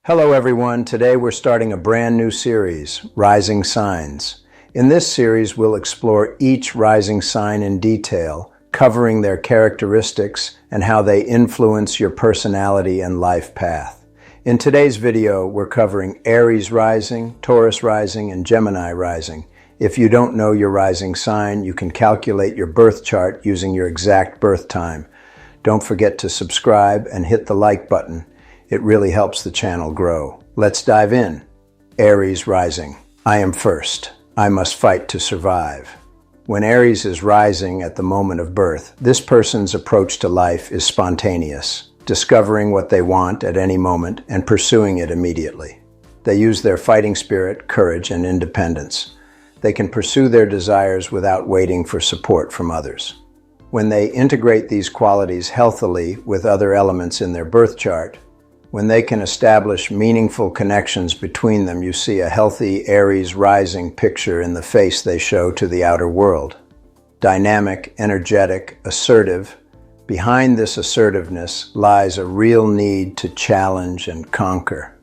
Hello everyone, today we're starting a brand new series, Rising Signs. In this series, we'll explore each rising sign in detail, covering their characteristics and how they influence your personality and life path. In today's video, we're covering Aries Rising, Taurus Rising, and Gemini Rising. If you don't know your rising sign, you can calculate your birth chart using your exact birth time. Don't forget to subscribe and hit the like button. It really helps the channel grow. Let's dive in. Aries Rising. I am first. I must fight to survive. When Aries is rising at the moment of birth, this person's approach to life is spontaneous, discovering what they want at any moment and pursuing it immediately. They use their fighting spirit, courage, and independence. They can pursue their desires without waiting for support from others. When they integrate these qualities healthily with other elements in their birth chart, when they can establish meaningful connections between them, you see a healthy Aries rising picture in the face they show to the outer world. Dynamic, energetic, assertive. Behind this assertiveness lies a real need to challenge and conquer.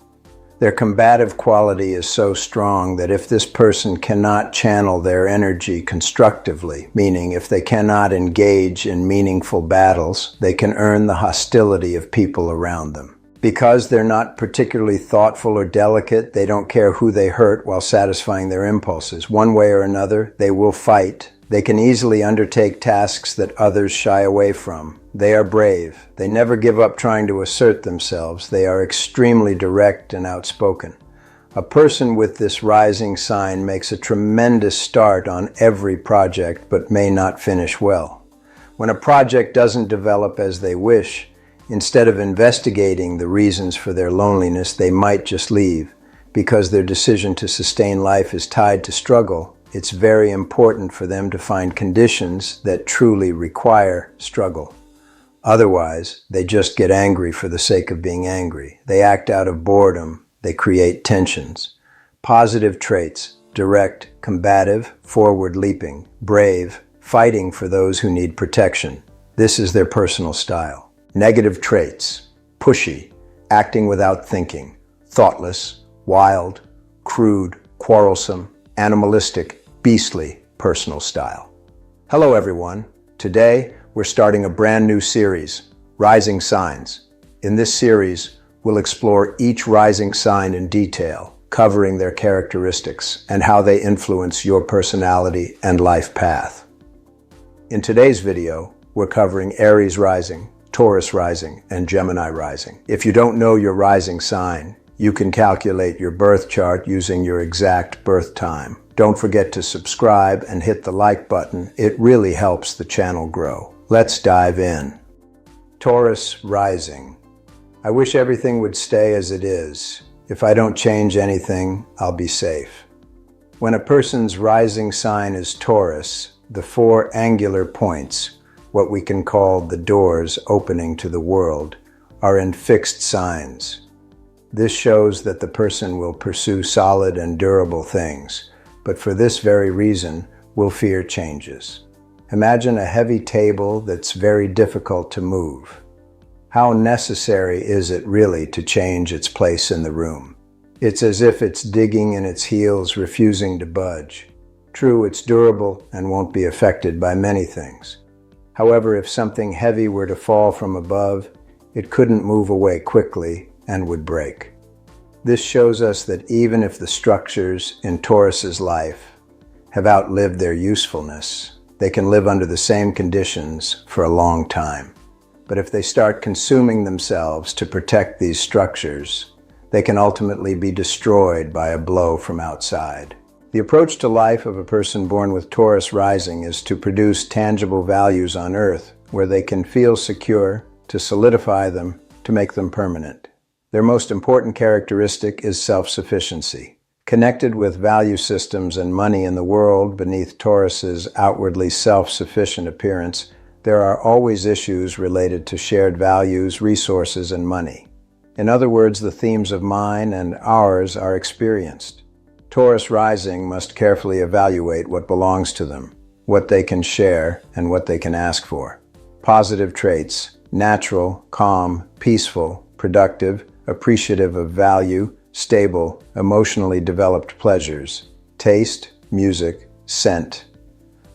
Their combative quality is so strong that if this person cannot channel their energy constructively, meaning if they cannot engage in meaningful battles, they can earn the hostility of people around them. Because they're not particularly thoughtful or delicate, they don't care who they hurt while satisfying their impulses. One way or another, they will fight. They can easily undertake tasks that others shy away from. They are brave. They never give up trying to assert themselves. They are extremely direct and outspoken. A person with this rising sign makes a tremendous start on every project, but may not finish well. When a project doesn't develop as they wish, instead of investigating the reasons for their loneliness, they might just leave. Because their decision to sustain life is tied to struggle, it's very important for them to find conditions that truly require struggle. Otherwise, they just get angry for the sake of being angry. They act out of boredom. They create tensions. Positive traits: direct, combative, forward-leaping, brave, fighting for those who need protection. This is their personal style. Negative traits: pushy, acting without thinking, thoughtless, wild, crude, quarrelsome, animalistic, beastly personal style. Hello everyone. Today we're starting a brand new series, Rising Signs. In this series, we'll explore each rising sign in detail, covering their characteristics and how they influence your personality and life path. In today's video, we're covering Aries Rising, Taurus Rising, and Gemini Rising. If you don't know your rising sign, you can calculate your birth chart using your exact birth time. Don't forget to subscribe and hit the like button. It really helps the channel grow. Let's dive in. Taurus Rising. I wish everything would stay as it is. If I don't change anything, I'll be safe. When a person's rising sign is Taurus, the four angular points, what we can call the doors opening to the world, are in fixed signs. This shows that the person will pursue solid and durable things, but for this very reason will fear changes. Imagine a heavy table that's very difficult to move. How necessary is it really to change its place in the room? It's as if it's digging in its heels, refusing to budge. True, it's durable and won't be affected by many things. However, if something heavy were to fall from above, it couldn't move away quickly and would break. This shows us that even if the structures in Taurus's life have outlived their usefulness, they can live under the same conditions for a long time. But if they start consuming themselves to protect these structures, they can ultimately be destroyed by a blow from outside. The approach to life of a person born with Taurus rising is to produce tangible values on earth where they can feel secure, to solidify them, to make them permanent. Their most important characteristic is self-sufficiency. Connected with value systems and money in the world beneath Taurus's outwardly self-sufficient appearance, there are always issues related to shared values, resources, and money. In other words, the themes of mine and ours are experienced. Taurus rising must carefully evaluate what belongs to them, what they can share, and what they can ask for. Positive traits: natural, calm, peaceful, productive, appreciative of value, stable, emotionally developed pleasures, taste, music, scent.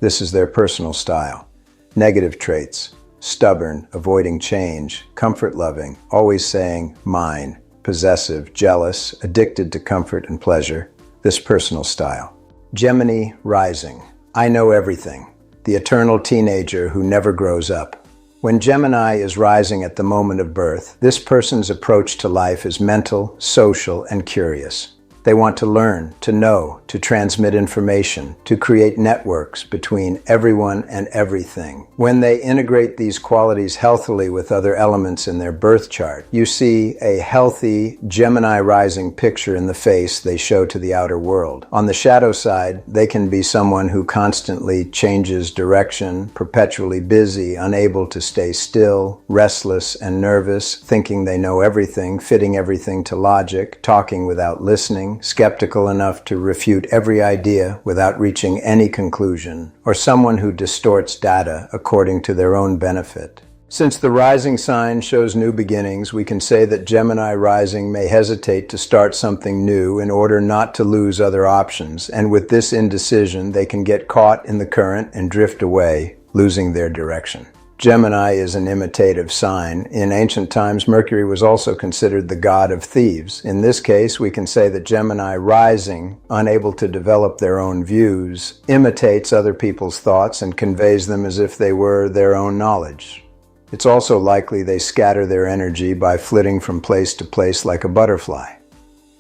This is their personal style. Negative traits: stubborn, avoiding change, comfort-loving, always saying, mine, possessive, jealous, addicted to comfort and pleasure. This personal style. Gemini Rising. I know everything. The eternal teenager who never grows up. When Gemini is rising at the moment of birth, this person's approach to life is mental, social, and curious. They want to learn, to know, to transmit information, to create networks between everyone and everything. When they integrate these qualities healthily with other elements in their birth chart, you see a healthy Gemini rising picture in the face they show to the outer world. On the shadow side, they can be someone who constantly changes direction, perpetually busy, unable to stay still, restless and nervous, thinking they know everything, fitting everything to logic, talking without listening, skeptical enough to refute every idea without reaching any conclusion, or someone who distorts data according to their own benefit. Since the rising sign shows new beginnings, we can say that Gemini rising may hesitate to start something new in order not to lose other options, and with this indecision, they can get caught in the current and drift away, losing their direction. Gemini is an imitative sign. In ancient times, Mercury was also considered the god of thieves. In this case, we can say that Gemini rising, unable to develop their own views, imitates other people's thoughts and conveys them as if they were their own knowledge. It's also likely they scatter their energy by flitting from place to place like a butterfly.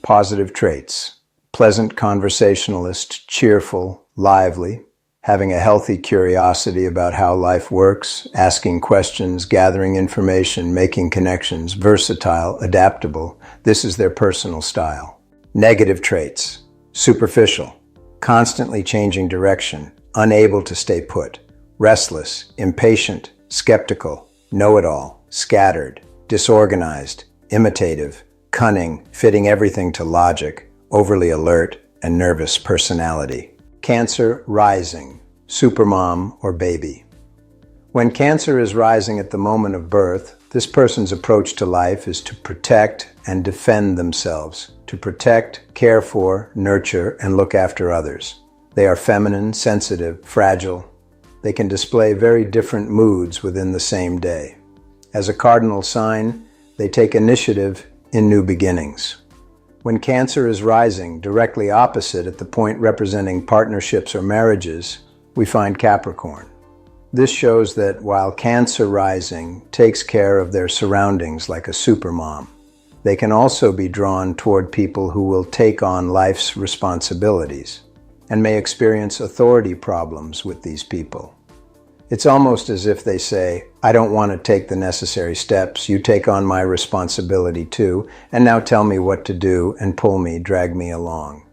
Positive traits: pleasant conversationalist, cheerful, lively, having a healthy curiosity about how life works, asking questions, gathering information, making connections, versatile, adaptable. This is their personal style. Negative traits: superficial, constantly changing direction, unable to stay put, restless, impatient, skeptical, know-it-all, scattered, disorganized, imitative, cunning, fitting everything to logic, overly alert, and nervous personality. Cancer rising, supermom or baby. When Cancer is rising at the moment of birth, this person's approach to life is to protect and defend themselves, to protect, care for, nurture, and look after others. They are feminine, sensitive, fragile. They can display very different moods within the same day. As a cardinal sign, they take initiative in new beginnings. When Cancer is rising directly opposite at the point representing partnerships or marriages, we find Capricorn. This shows that while Cancer rising takes care of their surroundings like a supermom, they can also be drawn toward people who will take on life's responsibilities and may experience authority problems with these people. It's almost as if they say, I don't want to take the necessary steps, you take on my responsibility too, and now tell me what to do and pull me, drag me along.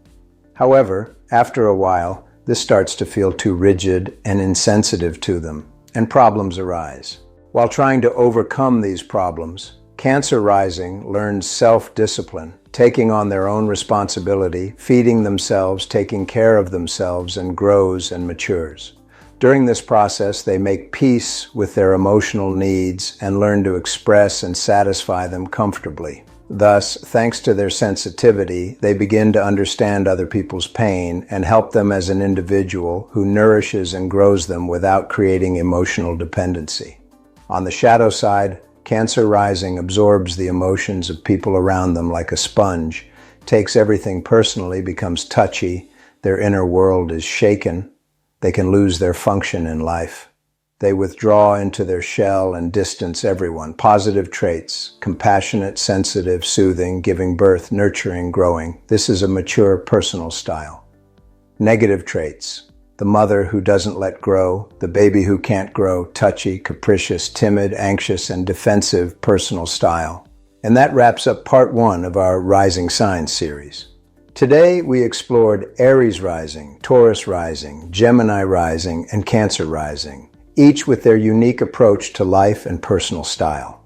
However, after a while, this starts to feel too rigid and insensitive to them, and problems arise. While trying to overcome these problems, Cancer rising learns self-discipline, taking on their own responsibility, feeding themselves, taking care of themselves, and grows and matures. During this process, they make peace with their emotional needs and learn to express and satisfy them comfortably. Thus, thanks to their sensitivity, they begin to understand other people's pain and help them as an individual who nourishes and grows them without creating emotional dependency. On the shadow side, Cancer rising absorbs the emotions of people around them like a sponge, takes everything personally, becomes touchy, their inner world is shaken. They can lose their function in life. They withdraw into their shell and distance everyone. Positive traits: compassionate, sensitive, soothing, giving birth, nurturing, growing. This is a mature personal style. Negative traits: the mother who doesn't let grow, the baby who can't grow, touchy, capricious, timid, anxious, and defensive personal style. And that wraps up part 1 of our Rising Signs series. Today, we explored Aries Rising, Taurus Rising, Gemini Rising, and Cancer Rising, each with their unique approach to life and personal style.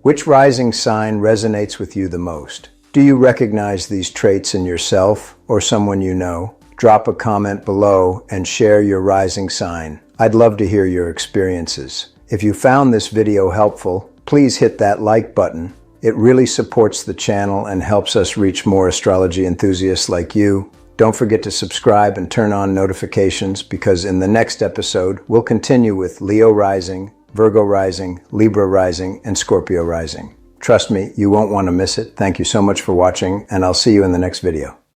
Which rising sign resonates with you the most? Do you recognize these traits in yourself or someone you know? Drop a comment below and share your rising sign. I'd love to hear your experiences. If you found this video helpful, please hit that like button It really supports the channel and helps us reach more astrology enthusiasts like you. Don't forget to subscribe and turn on notifications, because in the next episode, we'll continue with Leo Rising, Virgo Rising, Libra Rising, and Scorpio Rising. Trust me, you won't want to miss it. Thank you so much for watching, and I'll see you in the next video.